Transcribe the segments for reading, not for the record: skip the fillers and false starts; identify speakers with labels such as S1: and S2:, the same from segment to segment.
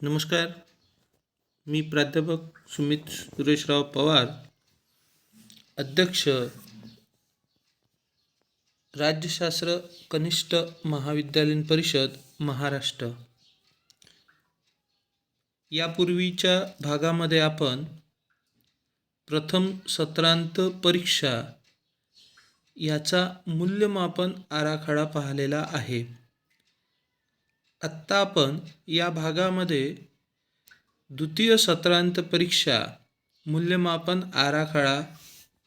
S1: नमस्कार. मी प्राध्यापक सुमित सुरेशराव पवार, अध्यक्ष राज्यशास्त्र कनिष्ठ महाविद्यालयीन परिषद महाराष्ट्र. यापूर्वीच्या भागामध्ये आपण प्रथम सत्रांत परीक्षा याचा मूल्यमापन आराखडा पाहिलेला आहे. आत्ता आपण या भागामध्ये द्वितीय सत्रांत परीक्षा मूल्यमापन आराखडा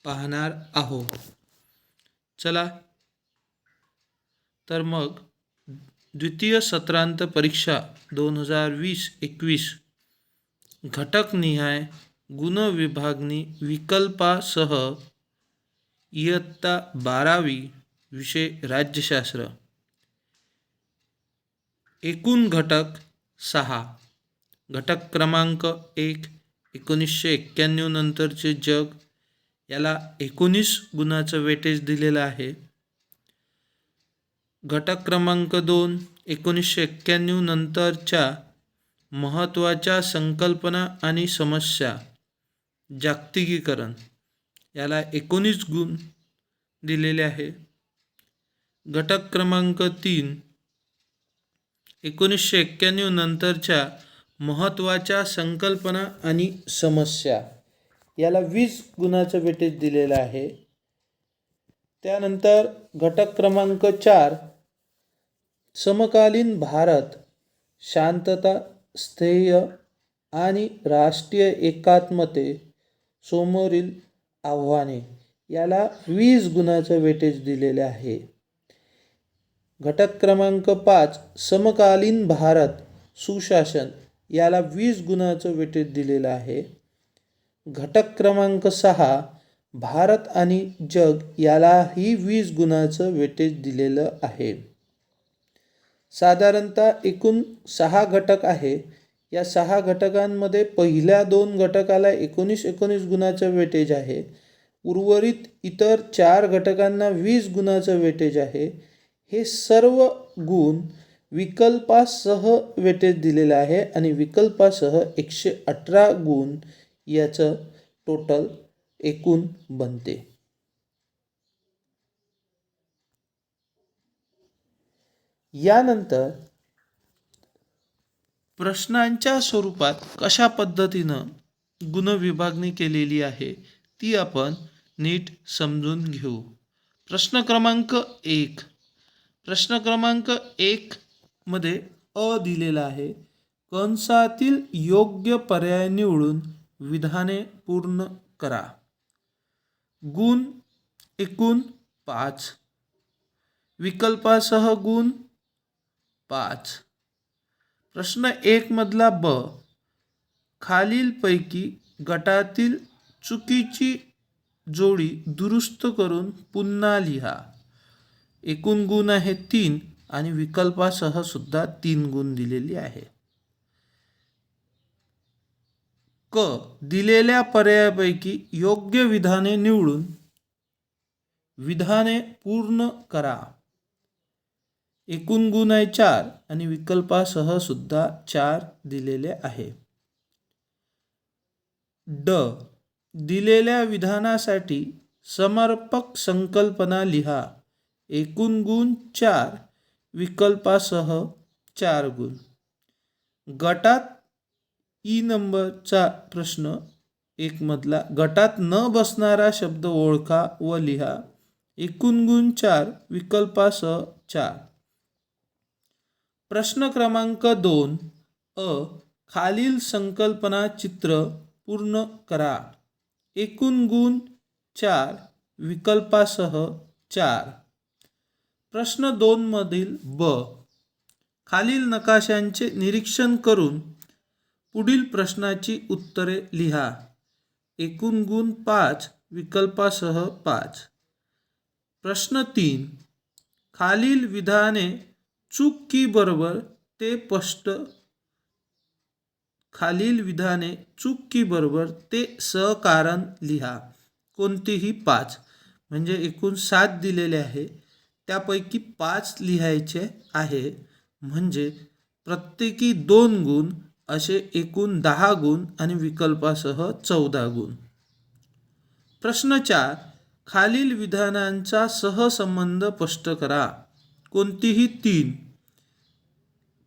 S1: पाहणार आहोत. चला तर मग द्वितीय सत्रांत परीक्षा 2020-21 घटकनिहाय गुणविभागणी विकल्पासह इयत्ता 12वी विषय राज्यशास्त्र. एकूण घटक 6. घटक क्रमांक 1 1991 नंतरचे जग, याला 19 गुणाचं वेटेज दिलेलं आहे. घटक क्रमांक 2 1991 नंतरच्या महत्त्वाच्या संकल्पना आणि समस्या, जागतिकीकरण, याला 19 गुण दिलेले आहे. घटक क्रमांक 3 1991 नंतरच्या महत्त्वाच्या संकल्पना आणि समस्या, याला 20 गुणाचं वेटेज दिलेलं आहे. त्यानंतर घटक क्रमांक 4 समकालीन भारत, शांतता, स्थैर्य आणि राष्ट्रीय एकात्मते समोरील आव्हाने, याला 20 गुणाचं वेटेज दिलेले आहे. घटक क्रमांक 5 समकालीन भारत, सुशासन, याला 20 गुणाचं वेटेज दिलेलं आहे. घटक क्रमांक 6 भारत आणि जग, यालाही 20 गुणाचं वेटेज दिलेलं आहे. साधारणतः एकूण 6 घटक आहे. या 6 घटकांमध्ये पहिल्या 2 घटकाला 19 गुणाचं वेटेज आहे. उर्वरित इतर 4 घटकांना 20 गुणाचं वेटेज आहे. हे सर्व गुण विकल्पासह वेटेज दिलेलं आहे आणि विकल्पासह 118 गुण याचं टोटल एकूण बनते. यानंतर प्रश्नांच्या स्वरूपात कशा पद्धतीनं गुणविभागणी केलेली आहे ती आपण नीट समजून घेऊ. प्रश्न क्रमांक 1 मध्ये अ दिलेला आहे. कंसातील योग्य पर्याय निवडून विधाने पूर्ण करा. गुण एकूण 5, विकल्पासह गुण 5. प्रश्न 1 मधला ब, खालीलपैकी गटातील चुकीची जोडी दुरुस्त करून पुन्हा लिहा. एकूण गुण आहे 3 आणि विकल्पासह सुद्धा 3 गुण दिलेली आहे. क, दिलेल्या पर्यायापैकी योग्य विधाने निवडून विधाने पूर्ण करा. एकूण गुण आहे 4 आणि विकल्पासह सुद्धा 4 दिलेले आहे. ड, दिलेल्या विधानासाठी समर्पक संकल्पना लिहा. एकूण गुण 4, विकल्पासह 4 गुण. गटात ई नंबरचा प्रश्न 1 मधला, गटात न बसणारा शब्द ओळखा व लिहा. एकूण गुण 4, विकल्पासह 4. प्रश्न क्रमांक 2 अ, खालील संकल्पना चित्र पूर्ण करा. एकूण गुण 4, विकल्पासह 4. प्रश्न 2 मधील ब, खालील नकाशांचे निरीक्षण करून पुढील प्रश्नाची उत्तरे लिहा. एकूण गुण 5, विकल्पासह 5. प्रश्न 3, खालील विधाने चूक की बरोबर ते स्पष्ट, खालील विधाने चूक की बरोबर ते सहकारण लिहा. कोणतीही 5, म्हणजे एकूण 7 दिलेले आहे, त्यापैकी 5 लिहायचे आहे. म्हणजे प्रत्येकी 2 गुण असे एकूण 10 गुण आणि विकल्पासह 14 गुण. प्रश्न 4. खालील विधानांचा सहसंबंध स्पष्ट करा. कोणतीही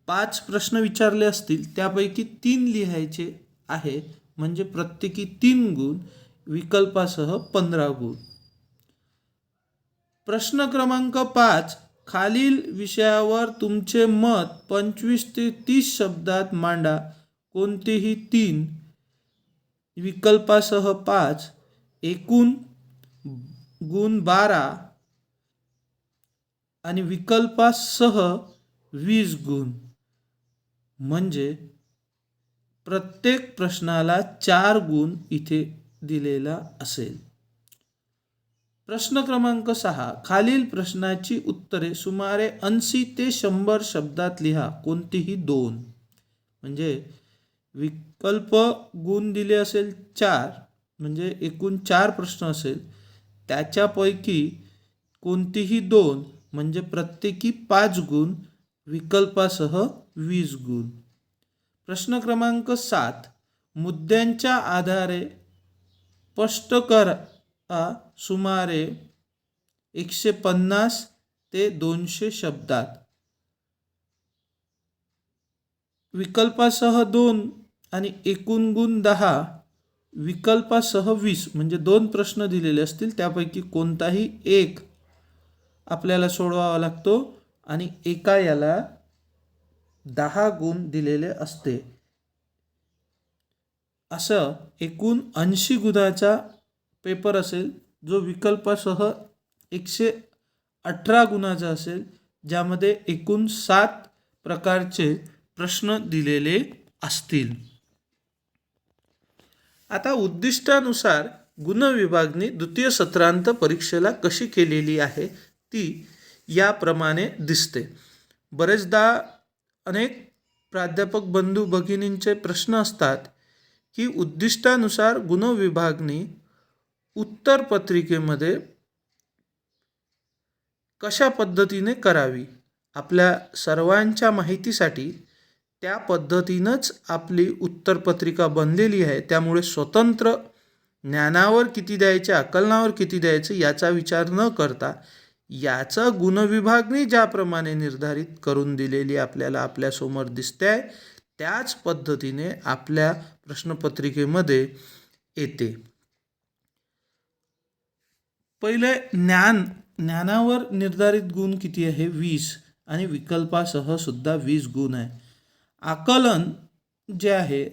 S1: 5 प्रश्न विचारले असतील त्यापैकी 3 लिहायचे आहे, म्हणजे प्रत्येकी 3 गुण, विकल्पासह 15 गुण. प्रश्न क्रमांक 5. खालील विषयावर तुमचे मत 25 ते 30 शब्दात मांडा. कोणतेही 3, विकल्पासह 5, एकूण गुण 12 आणि विकल्पासह 20 गुण, म्हणजे प्रत्येक प्रश्नाला 4 गुण इथे दिलेला असेल. प्रश्न क्रमांक 6. खालील प्रश्नाची उत्तरे सुमारे 80 ते 100 शब्दात लिहा. कोणतीही 2, म्हणजे विकल्प गुण दिले असेल 4, म्हणजे एकूण 4 प्रश्न असेल, त्याच्यापैकी कोणतीही 2, म्हणजे प्रत्येकी 5 गुण, विकल्पासह 20 गुण. प्रश्न क्रमांक 7. मुद्द्यांच्या आधारे स्पष्ट करा सुमारे 150 ते 200 शब्दात. विकल्पासह 2 आणि एकूण गुण 10, विकल्पासह 20, म्हणजे 2 प्रश्न दिलेले असतील त्यापैकी कोणताही एक आपल्याला सोडवावा लागतो आणि एका याला 10 गुण दिलेले असते. असं एकूण 80 गुणाचा पेपर असेल, जो विकल्पासह 118 गुणाचा असेल, ज्यामध्ये एकूण 7 प्रकारचे प्रश्न दिलेले असतील. आता उद्दिष्टानुसार गुणविभागणी द्वितीय सत्रांत परीक्षेला कशी केलेली आहे ती याप्रमाणे दिसते. बरेचदा अनेक प्राध्यापक बंधू भगिनींचे प्रश्न असतात की उद्दिष्टानुसार गुणविभागणी उत्तरपत्रिकेमध्ये कशा पद्धतीने करावी. आपल्या सर्वांच्या माहितीसाठी त्या पद्धतीनंच आपली उत्तरपत्रिका बनलेली आहे. त्यामुळे स्वतंत्र ज्ञानावर किती द्यायचे, आकलनावर किती द्यायचे याचा विचार न करता याचं गुणविभागणी ज्याप्रमाणे निर्धारित करून दिलेली आपल्याला आपल्यासमोर दिसते आहे, त्याच पद्धतीने आपल्या प्रश्नपत्रिकेमध्ये येते. पहिले ज्ञानावर निर्धारित गुण किती आहे, 20, आणि विकल्पासह सुद्धा 20 गुण आहे. आकलन जे आहे,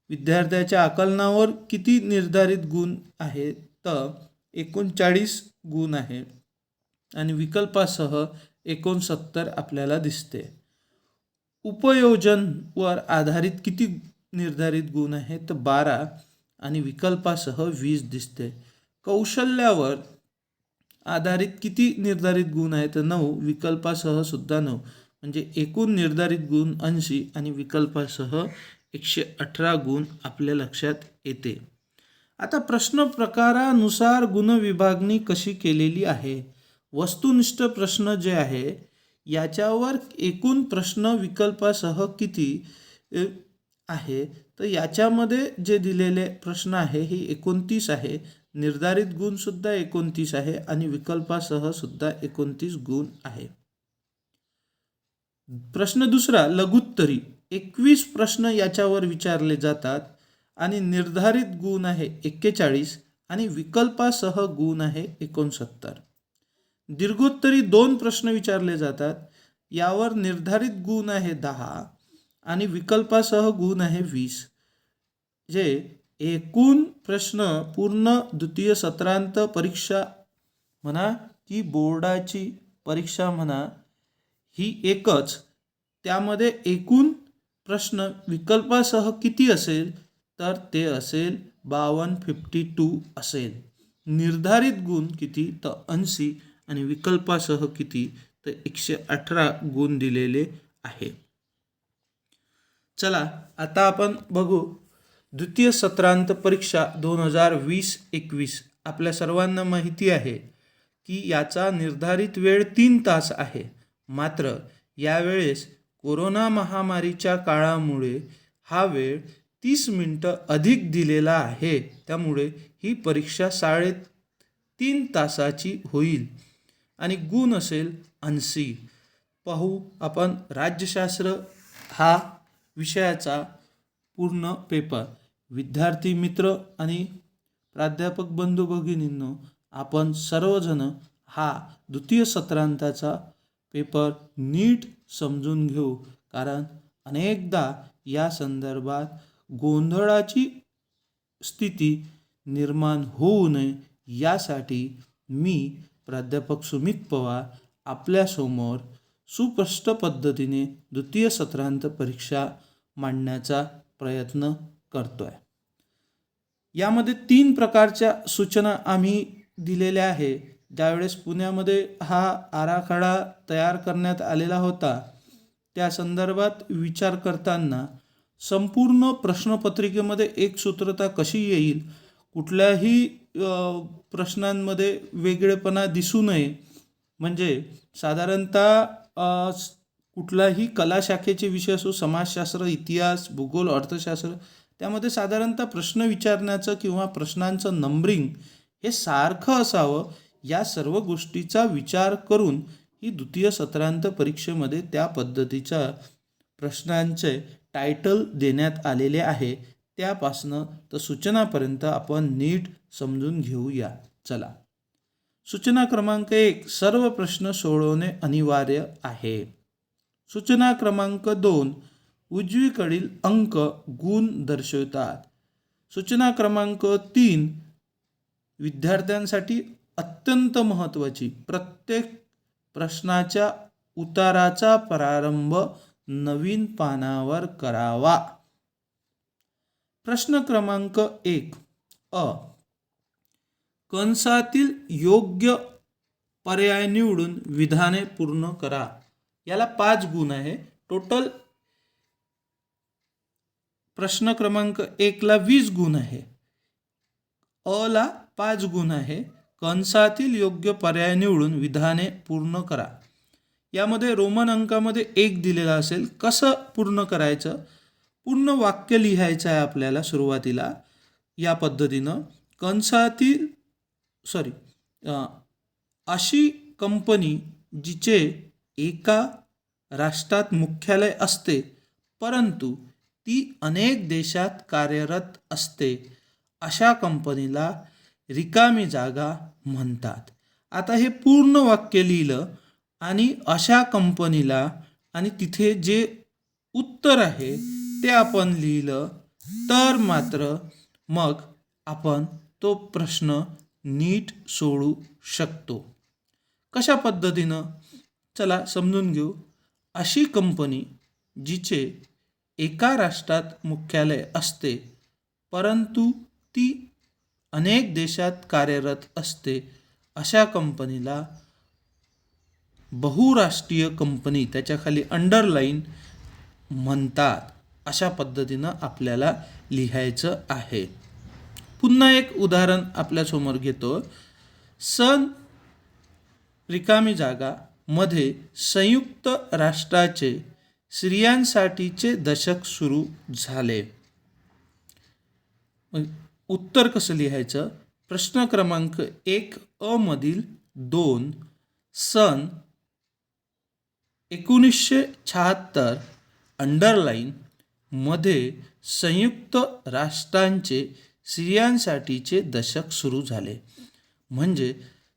S1: विद्यार्थ्याच्या आकलनावर किती निर्धारित गुण आहे, तर 39 गुण आहे आणि विकल्पासह 69 आपल्याला दिसते. उपयोजनवर आधारित किती निर्धारित गुण आहे, तर 12 आणि विकल्पासह 20 दिसते. कौशल्यावर आधारित किती निर्धारित गुण आहे, तर 9, विकल्पासह सुद्धा 9, म्हणजे एकूण निर्धारित गुण 80 आणि विकल्पासह 118 गुण आपल्या लक्षात येते. आता प्रश्न प्रकारानुसार गुणविभागणी कशी केलेली आहे. वस्तुनिष्ठ प्रश्न जे आहे याच्यावर एकूण प्रश्न विकल्पासह किती आहे, तर याच्यामध्ये जे दिलेले प्रश्न आहे हे 29 आहे. निर्धारित गुण सुद्धा 29 आहे आणि विकल्पासह सुद्धा 29 गुण आहे. प्रश्न दुसरा, लघुत्तरी 21 प्रश्न याच्यावर विचारले जातात आणि निर्धारित गुण आहे 41 आणि विकल्पासह गुण आहे 69. दीर्घोत्तरी 2 प्रश्न विचारले जातात, यावर निर्धारित गुण आहे 10 आणि विकल्पासह गुण आहे 20. जे एकूण प्रश्न पूर्ण द्वितीय सत्रांत परीक्षा म्हणा की बोर्डाची परीक्षा म्हणा ही एकच, त्यामध्ये एकूण प्रश्न विकल्पासह किती असेल, तर ते असेल 52 असेल. निर्धारित गुण किती, तर 80 आणि विकल्पासह किती, तर 118 गुण दिलेले आहे. चला आता आपण बघू द्वितीय सत्रांत परीक्षा 2020-21. आपल्या सर्वांना माहिती आहे की याचा निर्धारित वेळ 3 तास आहे. मात्र यावेळेस कोरोना महामारीच्या काळामुळे हा वेळ 30 मिनटं अधिक दिलेला आहे, त्यामुळे ही परीक्षा 3.5 तासाची होईल आणि गुण असेल 80. पाहू आपण राज्यशास्त्र हा विषयाचा पूर्ण पेपर. विद्यार्थी मित्र आणि प्राध्यापक बंधू भगिनींनो, आपण सर्वजण हा द्वितीय सत्रांताचा पेपर नीट समजून घेऊ, कारण अनेकदा या संदर्भात गोंधळाची स्थिती निर्माण होऊ नये यासाठी मी प्राध्यापक सुमित पवार आपल्यासमोर सुस्पष्ट पद्धतीने द्वितीय सत्रांत परीक्षा मांडण्याचा प्रयत्न करतोय. यामध्ये 3 प्रकारच्या सूचना आम्ही दिलेल्या आहे. ज्यावेळेस पुण्यामध्ये हा आराखडा तयार करण्यात आलेला होता, त्या संदर्भात विचार करताना संपूर्ण प्रश्नपत्रिकेमध्ये एकसूत्रता कशी येईल, कुठल्याही प्रश्नांमध्ये वेगळेपणा दिसू नये, म्हणजे साधारणतः कुठलाही कला शाखेचे विषय असो, समाजशास्त्र, इतिहास, भूगोल, अर्थशास्त्र, त्यामध्ये साधारणतः प्रश्न विचारण्याचं किंवा प्रश्नांचं नंबरिंग हे सारखं असावं, या सर्व गोष्टीचा विचार करून ही द्वितीय सत्रांत परीक्षेमध्ये त्या पद्धतीच्या प्रश्नांचे टायटल देण्यात आलेले आहे. त्यापासनं तर सूचनापर्यंत आपण नीट समजून घेऊया. चला, सूचना क्रमांक 1, सर्व प्रश्न सोडवणे अनिवार्य आहे. सूचना क्रमांक 2, उजवीकडील अंक गुण दर्शवतात. सूचना क्रमांक 3, विद्यार्थ्यांसाठी अत्यंत महत्त्वाची, प्रत्येक प्रश्नाच्या उत्तराचा प्रारंभ नवीन पानावर करावा. प्रश्न क्रमांक 1 अ, कंसातील योग्य पर्याय निवडून विधाने पूर्ण करा. याला 5 गुण आहे. टोटल प्रश्न क्रमांक 1 ला 20 गुण आहे. अ ला 5 गुण आहे. कंसातील योग्य पर्याय निवडून विधाने पूर्ण करा. यामध्ये रोमन अंकामध्ये 1 दिलेला असेल. कसं पूर्ण करायचं? पूर्ण वाक्य लिहायचं आहे आपल्याला सुरुवातीला या पद्धतीनं. कंसातील अशी कंपनी जिचे एका राष्ट्रात मुख्यालय असते परंतु ती अनेक देशात कार्यरत असते, अशा कंपनीला रिकामी जागा म्हणतात. आता हे पूर्ण वाक्य लिहिलं आणि अशा कंपनीला आणि तिथे जे उत्तर आहे ते आपण लिहिलं तर मात्र मग आपण तो प्रश्न नीट सोडवू शकतो. कशा पद्धतीनं? चला समजून घेऊ. अशी कंपनी जिचे एका राष्ट्रात मुख्यालय असते परंतु ती अनेक देशात कार्यरत असते, अशा कंपनीला बहुराष्ट्रीय कंपनी, त्याच्याखाली अंडरलाईन म्हणतात. अशा पद्धतीनं आपल्याला लिहायचं आहे. पुन्हा एक उदाहरण आपल्यासमोर घेतो. सन रिकामी जागा मध्ये संयुक्त राष्ट्राचे स्त्रियांसाठीचे दशक सुरू झाले. उत्तर कसं लिहायचं? प्रश्न क्रमांक 1 अ मधील 2 सन 1976 अंडरलाईन मध्ये संयुक्त राष्ट्रांचे स्त्रियांसाठीचे दशक सुरू झाले. म्हणजे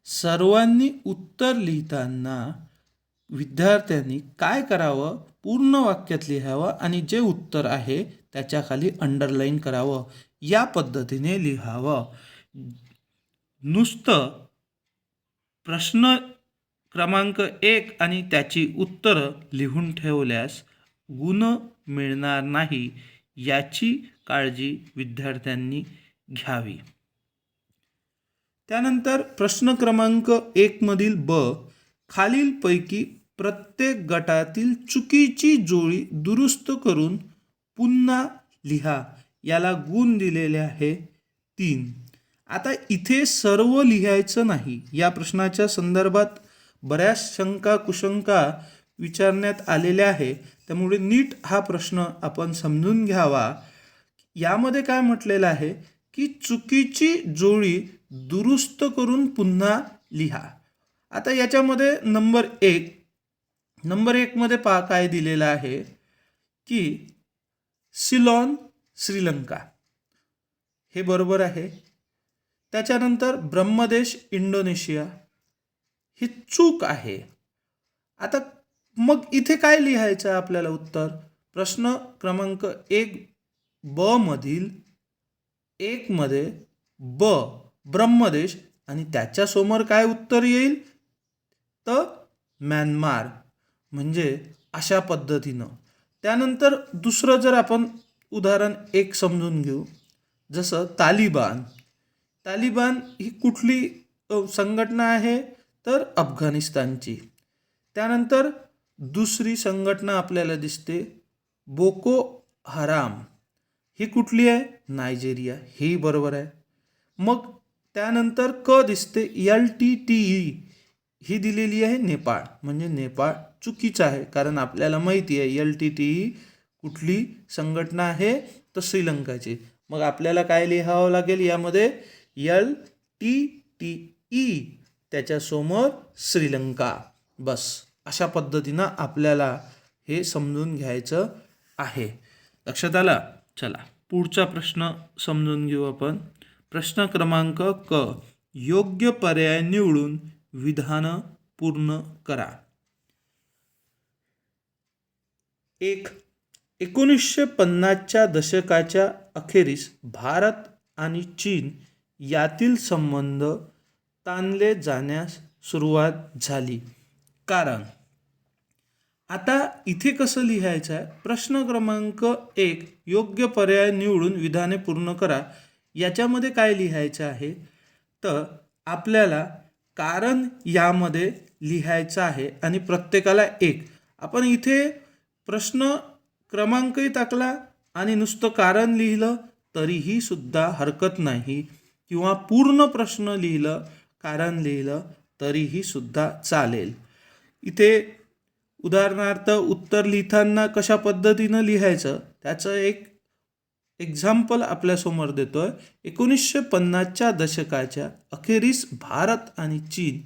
S1: सर्वांनी उत्तर लिहिताना विद्यार्थ्यांनी काय करावं? पूर्ण वाक्यात लिहावं आणि जे उत्तर आहे त्याच्याखाली अंडरलाईन करावं. या पद्धतीने लिहावं. नुसतं प्रश्न क्रमांक 1 आणि त्याची उत्तरं लिहून ठेवल्यास गुण मिळणार नाही, याची काळजी विद्यार्थ्यांनी घ्यावी. त्यानंतर प्रश्न क्रमांक 1 मधील ब, खालीलपैकी प्रत्येक गटातील चुकीची जोडी दुरुस्त करून पुन्हा लिहा. याला गुण दिलेले आहे 3. आता इथे सर्व लिहायचं नाही. या प्रश्नाच्या संदर्भात बऱ्याच शंका कुशंका विचारण्यात आलेल्या आहे, त्यामुळे नीट हा प्रश्न आपण समजून घ्यावा. यामध्ये काय म्हटलेलं आहे की चुकीची जोडी दुरुस्त करून पुन्हा लिहा. आता याच्यामध्ये नंबर एक मध्ये पहा काय दिलेलं आहे की सिलोन श्रीलंका हे बरोबर आहे. त्याच्यानंतर ब्रह्मदेश इंडोनेशिया ही चूक आहे. आता मग इथे काय लिहायचं आहे आपल्याला उत्तर? प्रश्न क्रमांक 1 मध्ये ब्रह्मदेश आणि त्याच्यासमोर काय उत्तर येईल तर म्यानमार, म्हणजे अशा पद्धतीनं. त्यानंतर दुसरं जर आपण उदाहरण एक समजून घेऊ, जसं तालिबान ही कुठली संघटना आहे तर अफगाणिस्तानची. त्यानंतर दुसरी संघटना आपल्याला दिसते बोको हराम, ही कुठली आहे? नायजेरिया, ही बरोबर आहे. मग त्यानंतर दिसते LTTE, ही दिलेली आहे नेपाळ, म्हणजे नेपाळ चुकीचं आहे, कारण आपल्याला माहिती आहे LTTE कुठली संघटना आहे तर श्रीलंकाची. मग आपल्याला काय लिहावं लागेल यामध्ये? LTTE त्याच्यासमोर श्रीलंका. बस अशा पद्धतीनं आपल्याला हे समजून घ्यायचं आहे. लक्षात आलं? चला पुढचा प्रश्न समजून घेऊ आपण. प्रश्न क्रमांक योग्य पर्याय निवडून विधान पूर्ण करा. 1950च्या दशकाच्या अखेरीस भारत आणि चीन यातील संबंध ताणले जाण्यास सुरुवात झाली. कारण आता इथे कसं लिहायचं आहे? प्रश्न क्रमांक 1 योग्य पर्याय निवडून विधाने पूर्ण करा. याच्यामध्ये काय लिहायचं आहे तर आपल्याला कारण यामध्ये लिहायचं आहे आणि प्रत्येकाला 1. आपण इथे प्रश्न क्रमांकही टाकला आणि नुसतं कारण लिहिलं तरीही सुद्धा हरकत नाही, किंवा पूर्ण प्रश्न लिहिलं कारण लिहिलं तरीही सुद्धा चालेल. इथे उदाहरणार्थ उत्तर लिहिताना कशा पद्धतीनं लिहायचं त्याचं एक एक्झाम्पल आपल्यासमोर देतोय. 1950च्या दशकाच्या अखेरीस भारत आणि चीन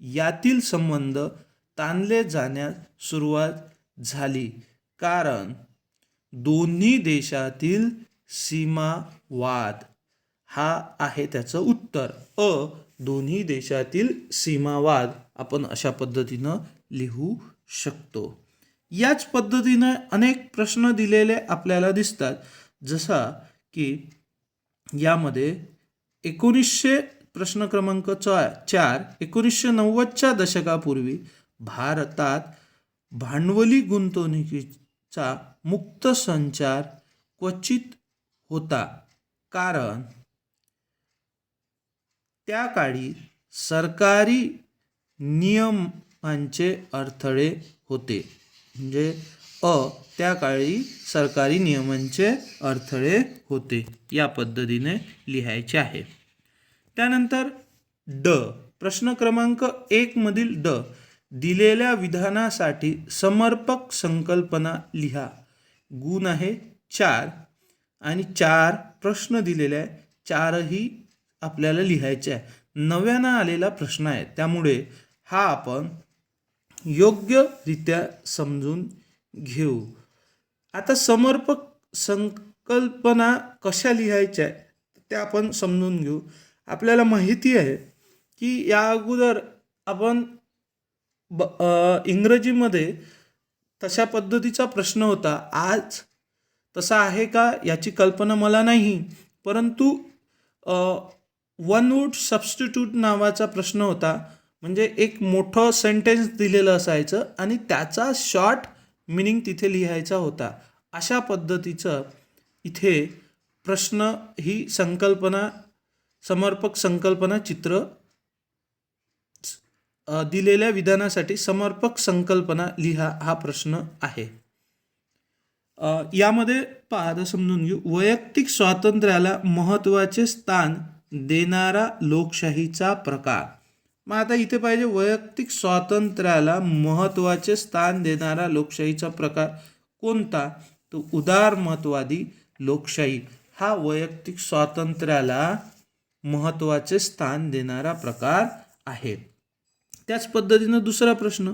S1: यातील संबंध ताणले जाण्यास सुरुवात झाली, कारण दोन्ही देशातील सीमावाद. हा आहे त्याचं उत्तर. दोन्ही देशातील सीमावाद आपण अशा पद्धतीनं लिहू शकतो. याच पद्धतीनं अनेक प्रश्न दिलेले आपल्याला दिसतात, जसा की यामध्ये प्रश्न क्रमांक 4 1990च्या दशकापूर्वी भारतात भांडवली गुंतवणुकीचा मुक्त संचार क्वचित होता, कारण त्या काळी सरकारी नियमांचे अडथळे होते. म्हणजे त्या काळी सरकारी नियमांचे अडथळे होते, या पद्धतीने लिहायचे आहे. त्यानंतर प्रश्न क्रमांक 1 मधील दिलेल्या विधानासाठी समर्पक संकल्पना लिहा. गुण आहे 4 आणि 4 प्रश्न दिलेले आहे, 4ही आपल्याला लिहायचे आहे. नव्यानं आलेला प्रश्न आहे, त्यामुळे हा आपण योग्यरित्या समजून घेऊ. आता समर्पक संकल्पना कशा लिहायच्या त्या आपण समजून घेऊ. आपल्याला माहिती आहे की या अगोदर आपण इंग्रजीमध्ये तशा पद्धतीचा प्रश्न होता. आज तसा आहे का याची कल्पना मला नाही, परंतु वन वूड सबस्टिट्यूट नावाचा प्रश्न होता. म्हणजे एक मोठं सेंटेन्स दिलेलं असायचं आणि त्याचा शॉर्ट मिनिंग तिथे लिहायचा होता. अशा पद्धतीचं इथे प्रश्न ही संकल्पना, समर्पक संकल्पना चित्र दिलेल्या विधानासाठी समर्पक संकल्पना लिहा हा प्रश्न आहे. यामध्ये समजून घेऊ. वैयक्तिक स्वातंत्र्याला महत्त्वाचे स्थान देणारा लोकशाहीचा प्रकार. मग आता इथे पाहिजे वैयक्तिक स्वातंत्र्याला महत्त्वाचे स्थान देणारा लोकशाहीचा प्रकार कोणता? तो उदारमतवादी लोकशाही हा वैयक्तिक स्वातंत्र्याला महत्त्वाचे स्थान देणारा प्रकार आहे. त्याच पद्धतीनं दुसरा प्रश्न,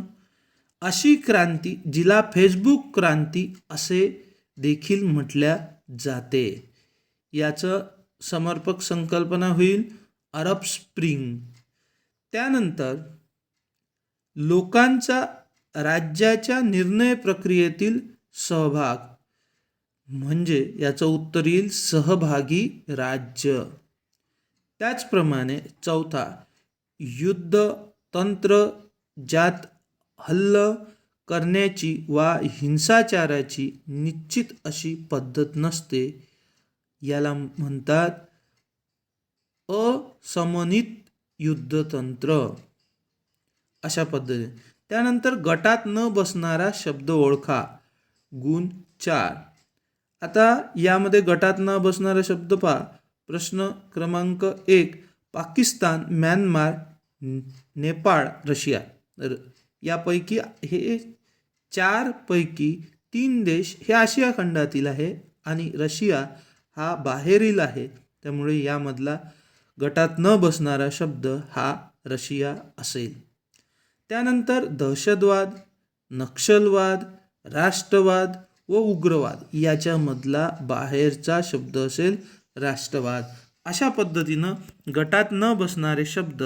S1: अशी क्रांती जिला फेसबुक क्रांती असे देखील म्हटल्या जाते, याचं समर्पक संकल्पना होईल अरब स्प्रिंग. त्यानंतर लोकांचा राज्याच्या निर्णय प्रक्रियेतील सहभाग म्हणजे याचं उत्तर येईल सहभागी राज्य. त्याचप्रमाणे चौथा, युद्ध तंत्र ज्यात हल्ला करण्याची वा हिंसाचाराची निश्चित अशी पद्धत नसते, याला म्हणतात असमन्वित युद्धतंत्र, अशा पद्धतीने. त्यानंतर गटात न बसणारा शब्द ओळखा, गुण 4. आता यामध्ये गटात न बसणारा शब्द पहा. प्रश्न क्रमांक 1, पाकिस्तान, म्यानमार, नेपाळ, रशिया. यापैकी हे 4 पैकी 3 देश हे आशिया खंडातील आहे आणि रशिया हा बाहेरील आहे. त्यामुळे यामधला गटात न बसणारा शब्द हा रशिया असेल. त्यानंतर दहशतवाद, नक्षलवाद, राष्ट्रवाद व उग्रवाद याच्यामधला बाहेरचा शब्द असेल राष्ट्रवाद. अशा पद्धतीनं गटात न बसणारे शब्द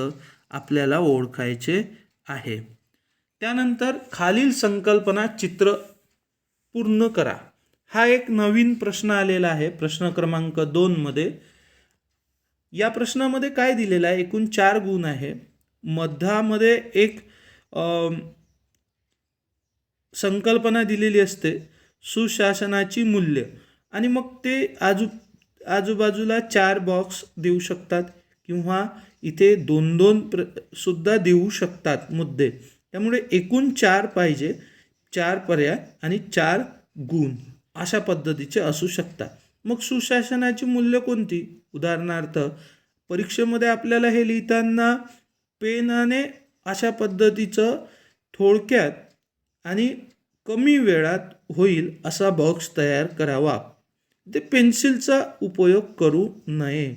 S1: आपल्याला ओळखायचे आहे. त्यानंतर खालील संकल्पना चित्र पूर्ण करा. हा एक नवीन प्रश्न आलेला आहे प्रश्न क्रमांक 2 मध्ये. या प्रश्नामध्ये काय दिलेलं आहे, एकूण 4 गुण आहे. मध्यामध्ये एक संकल्पना दिलेली असते सुशासनाची मूल्य, आणि मग ते आजूबाजूला 4 बॉक्स देऊ शकतात किंवा इथे 2-2 सुद्धा देऊ शकतात मुद्दे. त्यामुळे एकूण 4 पाहिजे, 4 पर्याय आणि 4 गुण अशा पद्धतीचे असू शकतात. मग सुशासनाची मूल्य कोणती? उदाहरणार्थ परीक्षेमध्ये आपल्याला हे लिहिताना पेनाने अशा पद्धतीचं थोडक्यात आणि कमी वेळात होईल असा बॉक्स तयार करावा. ते पेन्सिलचा उपयोग करू नये.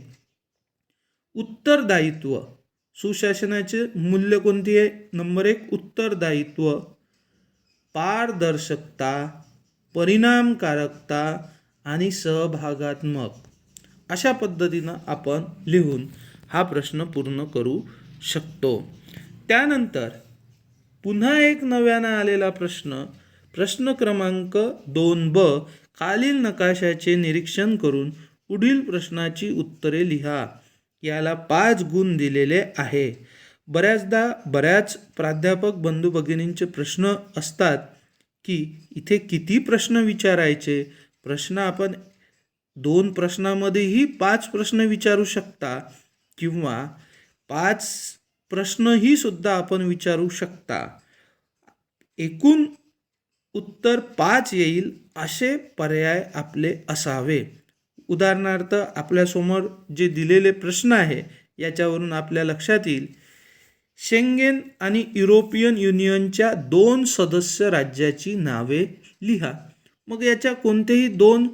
S1: उत्तरदायित्व, सुशासनाचे मूल्य कोणती आहे? नंबर 1 उत्तरदायित्व, पारदर्शकता, परिणामकारकता आणि सहभागात्मक. अशा पद्धतीनं आपण लिहून हा प्रश्न पूर्ण करू शकतो. त्यानंतर पुन्हा एक नव्यानं आलेला प्रश्न, प्रश्न क्रमांक 2ब, खालील नकाशाचे निरीक्षण करून पुढील प्रश्नाची उत्तरे लिहा. याला 5 गुण दिलेले आहे. बऱ्याचदा बऱ्याच प्राध्यापक बंधू भगिनींचे प्रश्न असतात की इथे किती प्रश्न विचारायचे. प्रश्न आपण 2 प्रश्नामध्येही 5 प्रश्न विचारू शकता किंवा 5 प्रश्नही सुद्धा आपण विचारू शकता. एकूण उत्तर 5 येईल असे पर्याय आपले असावे. उदाहरणार्थ आपल्यासमोर जे दिलेले प्रश्न आहे याच्यावरून आपल्या लक्षात येईल, शेंगेन आणि युरोपियन युनियनच्या 2 सदस्य राज्याची नावे लिहा. मग याच्या कोणतेही 2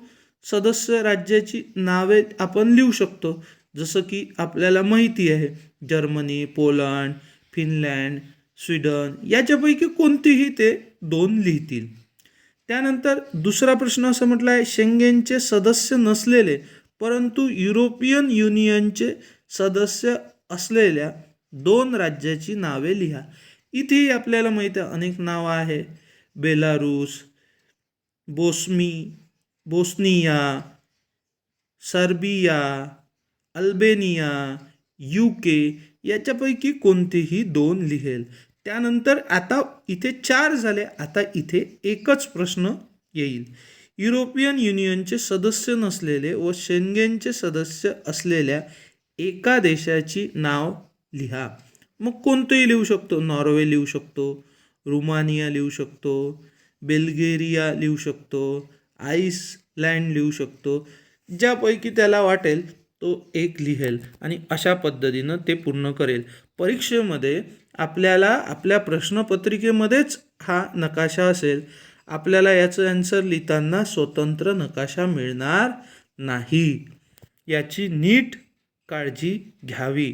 S1: सदस्य राज्याची नावे आपण लिहू शकतो. जसं की आपल्याला माहिती आहे जर्मनी, पोलंड, फिनलँड, स्वीडन, याच्यापैकी कोणतेही ते 2 लिहितील. त्यानंतर दुसरा प्रश्न असं म्हटलं आहे, शेंगेनचे सदस्य नसलेले परंतु युरोपियन युनियनचे सदस्य असलेल्या 2 राज्याची नावे लिहा. इथेही आपल्याला माहिती आहे अनेक नावं आहे. Belarus, Bosnia, Serbia, Albania, UK, याच्यापैकी कोणतेही 2 लिहेल. त्यानंतर आता इथे 4 झाले, आता इथे एकच प्रश्न येईल. युरोपियन युनियनचे सदस्य नसलेले व शेंगेनचे सदस्य असलेल्या एका देशाची नाव लिहा. मग कोणतंही लिहू शकतो. नॉर्वे लिहू शकतो, रुमानिया लिहू शकतो, बेल्गेरिया लिहू शकतो, आईसलँड लिहू शकतो. ज्यापैकी त्याला वाटेल तो एक लिहेल आणि अशा पद्धतीनं ते पूर्ण करेल. परीक्षेमध्ये आपल्याला आपल्या प्रश्नपत्रिकेमध्येच हा नकाशा असेल आपल्याला याचं आन्सर लिहिताना स्वतंत्र नकाशा मिळणार नाही. याची नीट काळजी घ्यावी.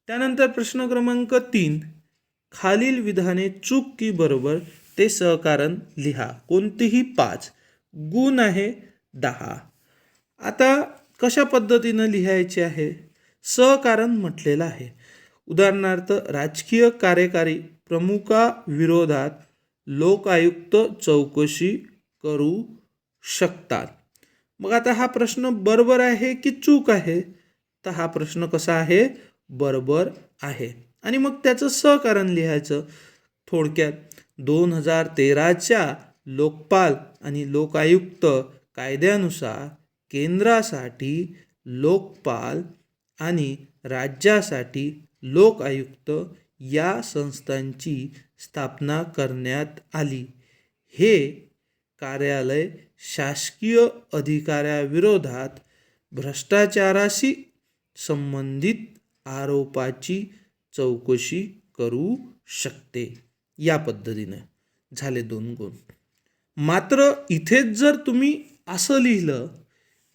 S1: त्यानंतर प्रश्न क्रमांक 3, खालील विधाने चूक की बरोबर ते सहकारण लिहा. कोणतीही 5, गुण आहे 10. आता कशा पद्धतीनं लिहायचे आहे? सहकारण म्हटलेलं आहे. उदाहरणार्थ, राजकीय कार्यकारी प्रमुखाविरोधात लोकायुक्त चौकशी करू शकतात. मग आता हा प्रश्न बरोबर आहे की चूक आहे? तर हा प्रश्न कसा आहे? बरोबर आहे. आणि मग त्याचं सहकारण लिहायचं. थोडक्यात 2013च्या लोकपाल आणि लोकायुक्त कायद्यानुसार केंद्रासाठी लोकपाल आणि राज्यासाठी लोकायुक्त या संस्थांची स्थापना करण्यात आली. हे कार्यालय शासकीय अधिकाऱ्याविरोधात भ्रष्टाचाराशी संबंधित आरोपाची चौकशी करू शकते. या पद्धतीने झाले 2 गुण. मात्र इथेच जर तुम्ही असं लिहिलं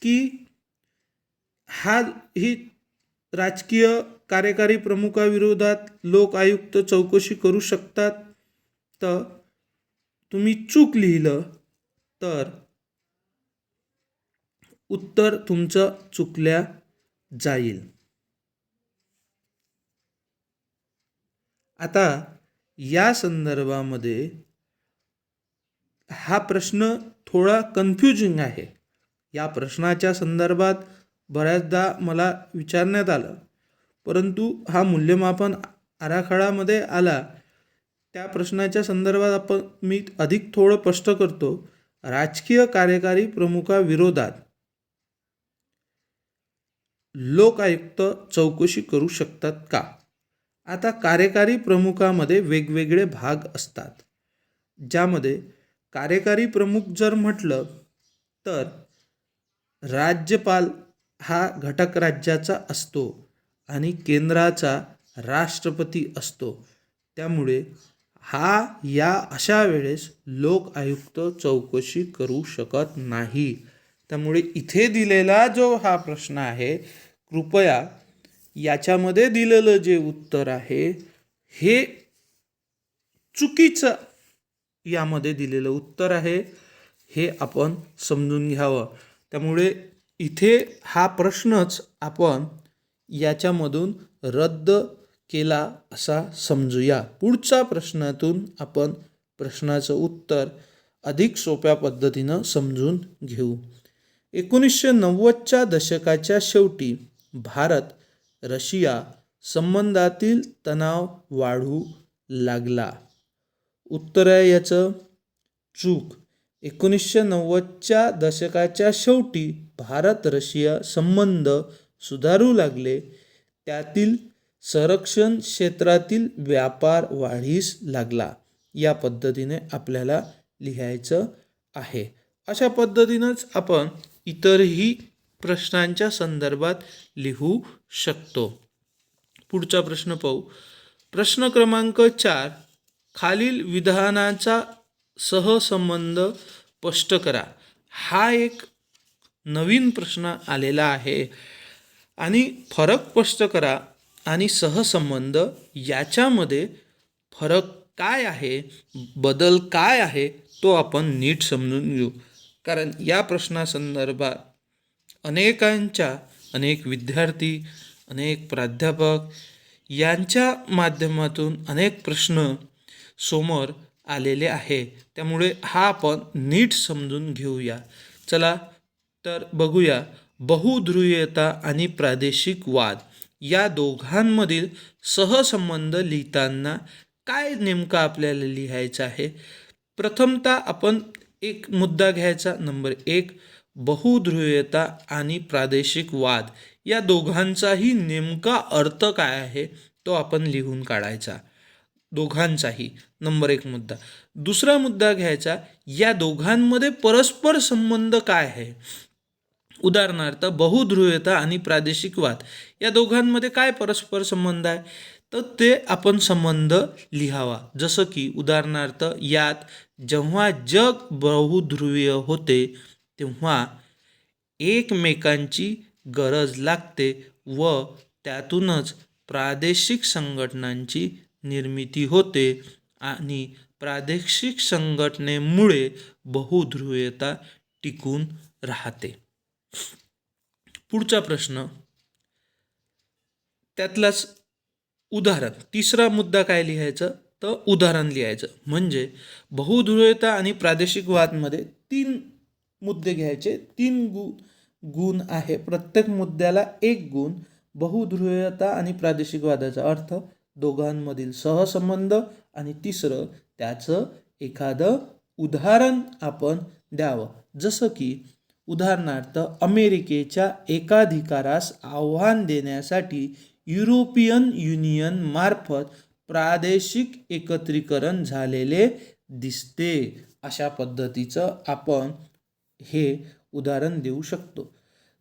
S1: की ही राजकीय कार्यकारी प्रमुखाविरोधात लोक आयुक्त चौकशी करू शकतात, तर तुम्ही चूक लिहिलं तर उत्तर तुमचं चुकल्या जाईल. आता या संदर्भामध्ये हा प्रश्न थोडा कन्फ्युजिंग आहे. या प्रश्नाच्या संदर्भात बऱ्याचदा मला विचारण्यात आलं, परंतु हा मूल्यमापन आराखड्यामध्ये आला त्या प्रश्नाच्या संदर्भात मी अधिक थोडं स्पष्ट करतो. राजकीय कार्यकारी प्रमुखाविरोधात लोकायुक्त चौकशी करू शकतात का? आता कार्यकारी प्रमुखामध्ये वेगवेगळे भाग असतात, ज्यामध्ये कार्यकारी प्रमुख जर म्हटलं तर राज्यपाल हा घटक राज्याचा असतो आणि केंद्राचा राष्ट्रपती असतो. त्यामुळे या अशा वेळेस लोक आयुक्त चौकशी करू शकत नाही. त्यामुळे इथे दिलेला जो हा प्रश्न आहे, कृपया याच्यामध्ये दिलेलं जे उत्तर आहे हे चुकीचं यामध्ये दिलेलं उत्तर आहे, हे आपण समजून घ्यावं. त्यामुळे इथे हा प्रश्नच आपण याच्यामधून रद्द केला असा समजूया. पुढच्या प्रश्नातून आपण प्रश्नाचं उत्तर अधिक सोप्या पद्धतीनं समजून घेऊ. 1990च्या दशकाच्या शेवटी भारत रशिया संबंधातील तणाव वाढू लागला. उत्तर आहे याचं चूक. 1990च्या दशकाच्या शेवटी भारत रशिया संबंध सुधारू लागले. त्यातील संरक्षण क्षेत्रातील व्यापार वाढीस लागला. या पद्धतीने आपल्याला लिहायचं आहे. अशा पद्धतीनंच आपण इतरही प्रश्नांच्या संदर्भात लिहू शकतो. पुढचा प्रश्न पाहू. प्रश्न क्रमांक 4, खालील विधानाचा सहसंबंध स्पष्ट करा. हा एक नवीन प्रश्न आलेला आहे आणि फरक स्पष्ट करा आणि सहसंबंध याच्यामध्ये फरक काय आहे, बदल काय आहे, तो आपण नीट समजून घेऊ. कारण या प्रश्नासंदर्भात अनेक विद्यार्थी, अनेक प्राध्यापक यांच्या माध्यमातून अनेक प्रश्न समोर आलेले आहे. त्यामुळे हा आपण नीट समजून घेऊया. चला तर बघूया. बहुध्रुवीयता आणि प्रादेशिक वाद या दोघांमधील सहसंबंध लिहिताना काय नेमकं आपल्याला लिहायचं आहे. प्रथमतः आपण एक मुद्दा घ्यायचा. नंबर 1, बहुध्रुवीयता आणि प्रादेशिक वाद या दोघांचाही नेमका अर्थ काय आहे तो आपण लिहून काढायचा. दोघांचाही नंबर 1 मुद्दा. दुसरा मुद्दा घ्यायचा, या दोघांमध्ये परस्पर संबंध काय आहे. उदाहरणार्थ, बहुध्रुवीयता आणि प्रादेशिक वाद या दोघांमध्ये काय परस्पर संबंध आहे. तर ते आपण संबंध लिहावा. जसं की उदाहरणार्थ यात जेव्हा जग बहुध्रुवीय होते तेव्हा एकमेकांची गरज लागते व त्यातूनच प्रादेशिक संघटनांची निर्मिती होते आणि प्रादेशिक संघटनेमुळे बहुध्रुवीयता टिकून राहते. पुढचा प्रश्न त्यातलाच उदाहरण. तिसरा मुद्दा काय लिहायचं तर उदाहरण लिहायचं. म्हणजे बहुध्रुवीयता आणि प्रादेशिक वादमध्ये 3 मुद्दे घ्यायचे. 3 गुण आहे. प्रत्येक मुद्द्याला 1 गुण. बहुध्रुवीयता आणि प्रादेशिक वादाचा अर्थ, दोघांमधील सहसंबंध आणि तिसरं त्याचं एखादं उदाहरण आपण द्यावं. जसं की उदाहरणार्थ अमेरिकेच्या एकाधिकारास आव्हान देण्यासाठी युरोपियन युनियन मार्फत प्रादेशिक एकत्रीकरण झालेले दिसते. अशा पद्धतीचं आपण हे उदाहरण देऊ शकतो.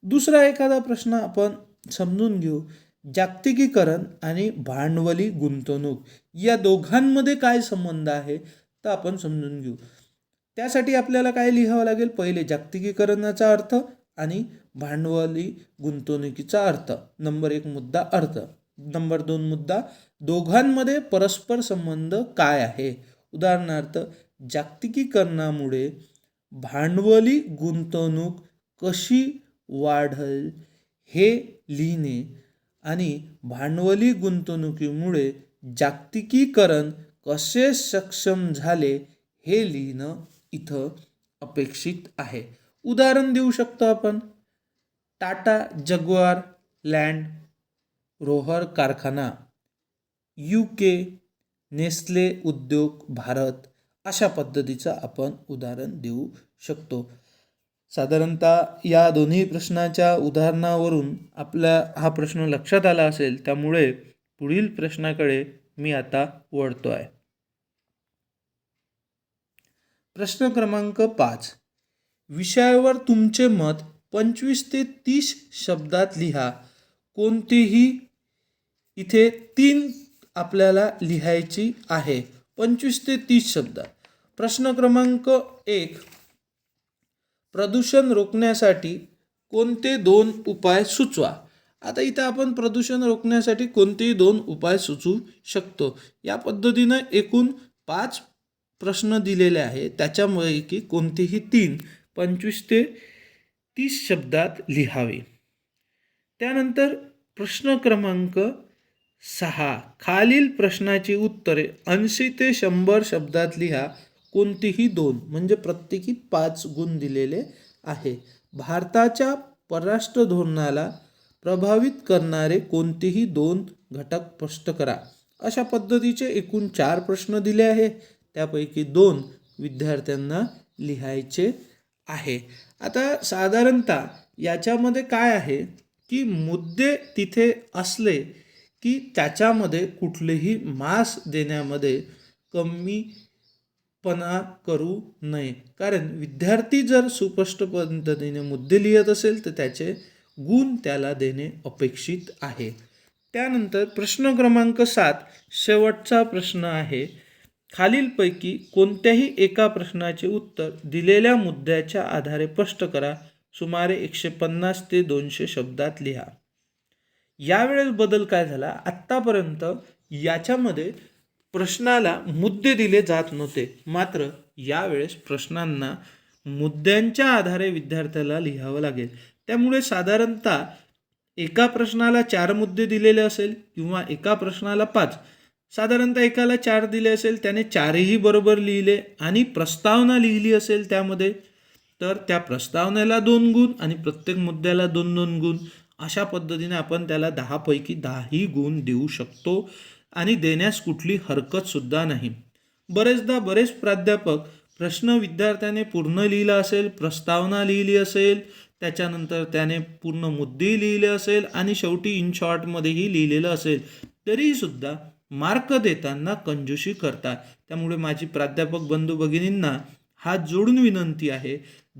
S1: दुसरा एखादा प्रश्न आपण समजून घेऊ. जागतिकीकरण आणि भांडवली गुंतवणूक या दोघांमध्ये काय संबंध आहे तर आपण समजून घेऊ. त्यासाठी आपल्याला काय लिहावं लागेल. पहिले जागतिकीकरणाचा अर्थ आणि भांडवली गुंतवणुकीचा अर्थ. नंबर 1 मुद्दा अर्थ. नंबर 2 मुद्दा दोघांमध्ये परस्पर संबंध काय आहे. उदाहरणार्थ जागतिकीकरणामुळे भांडवली गुंतवणूक कशी वाढेल हे लिहिणे आणि भांडवली गुंतवणुकीमुळे जागतिकीकरण कसे सक्षम झाले हे लिहिणं इथं अपेक्षित आहे. उदाहरण देऊ शकतो आपण. टाटा जग्वार लँड रोव्हर कारखाना, UK, नेस्ले उद्योग भारत, अशा पद्धतीचं आपण उदाहरण देऊ शकतो. साधारणतः या दोन्ही प्रश्नाच्या उदाहरणावरून आपला हा प्रश्न लक्षात आला असेल. त्यामुळे पुढील प्रश्नाकडे मी आता वळतो आहे. प्रश्न क्रमांक 5. विषयावर तुमचे मत 25 ते 30 शब्दात लिहा. कोणतेही इथे 3 आपल्याला लिहायची आहे. 25 ते 30 शब्दात. प्रश्न क्रमांक 1. प्रदूषण रोखण्यासाठी कोणते 2 उपाय सुचवा. आता इथं आपण प्रदूषण रोखण्यासाठी कोणतेही 2 उपाय सुचवू शकतो. या पद्धतीनं एकूण 5 प्रश्न दिलेले आहे. त्याच्यामुळे की कोणतेही 3 25 ते 30 शब्दात लिहावे. त्यानंतर प्रश्न क्रमांक 6. खालील प्रश्नाची उत्तरे 80 ते 100 शब्दात लिहा. कोणतेही 2 म्हणजे प्रत्येकी 5 गुण दिलेले आहे. भारताच्या परराष्ट्र धोरणाला प्रभावित करणारे कोणतेही 2 घटक स्पष्ट करा. अशा पद्धतीचे एकूण 4 प्रश्न दिले आहे. त्यापैकी 2 विद्यार्थ्यांना लिहायचे आहे. आता साधारणतः याच्यामध्ये काय आहे की मुद्दे तिथे असले की त्याच्यामध्ये कुठलेही मास देण्यामध्ये कमीपणा करू नये. कारण विद्यार्थी जर सुस्पष्ट पद्धतीने मुद्दे लिहित असेल तर त्याचे गुण त्याला देणे अपेक्षित आहे. त्यानंतर प्रश्न क्रमांक 7 शेवटचा प्रश्न आहे. खालीलपैकी कोणत्याही एका प्रश्नाचे उत्तर दिलेल्या मुद्द्याच्या आधारे स्पष्ट करा. सुमारे 150 ते 200 शब्दात लिहा. यावेळेस बदल काय झाला. आत्तापर्यंत याच्यामध्ये प्रश्नाला मुद्दे दिले जात नव्हते. मात्र यावेळेस प्रश्नांना मुद्द्यांच्या आधारे विद्यार्थ्याला लिहावं लागेल. त्यामुळे साधारणतः एका प्रश्नाला 4 मुद्दे दिलेले असेल किंवा एका प्रश्नाला 5. साधारणतः एकाला 4 दिले असेल त्याने 4ही बरोबर लिहिले आणि प्रस्तावना लिहिली असेल त्यामध्ये तर त्या प्रस्तावनेला 2 गुण आणि प्रत्येक मुद्द्याला 2-2 गुण. अशा पद्धतीने आपण त्याला 10 पैकी 10ही गुण देऊ शकतो आणि देण्यास कुठली हरकत सुद्धा नाही. बरेचदा बरेच प्राध्यापक प्रश्न विद्यार्थ्याने पूर्ण लिहिला असेल, प्रस्तावना लिहिली असेल, त्याच्यानंतर त्याने पूर्ण मुद्दे लिहिले असेल आणि शेवटी इन शॉर्टमध्येही लिहिलेलं असेल तरीसुद्धा मार्क देताना कंजूसी करतात. त्यामुळे माझी प्राध्यापक बंधू भगिनींना हात जोडून विनंती आहे,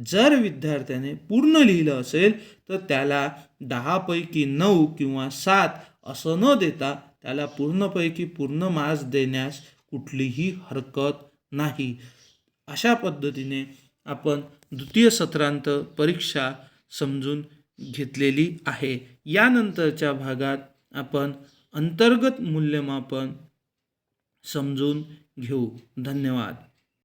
S1: जर विद्यार्थ्याने पूर्ण लिहिलं असेल तर त्याला 10 पैकी 9 किंवा 7 असं न देता त्याला पूर्णपैकी पूर्ण मार्क्स देण्यास कुठलीही हरकत नाही. अशा पद्धतीने आपण द्वितीय सत्रांत परीक्षा समजून घेतलेली आहे. यानंतरच्या भागात आपण अंतर्गत मूल्यमापन समजून घेऊ. धन्यवाद.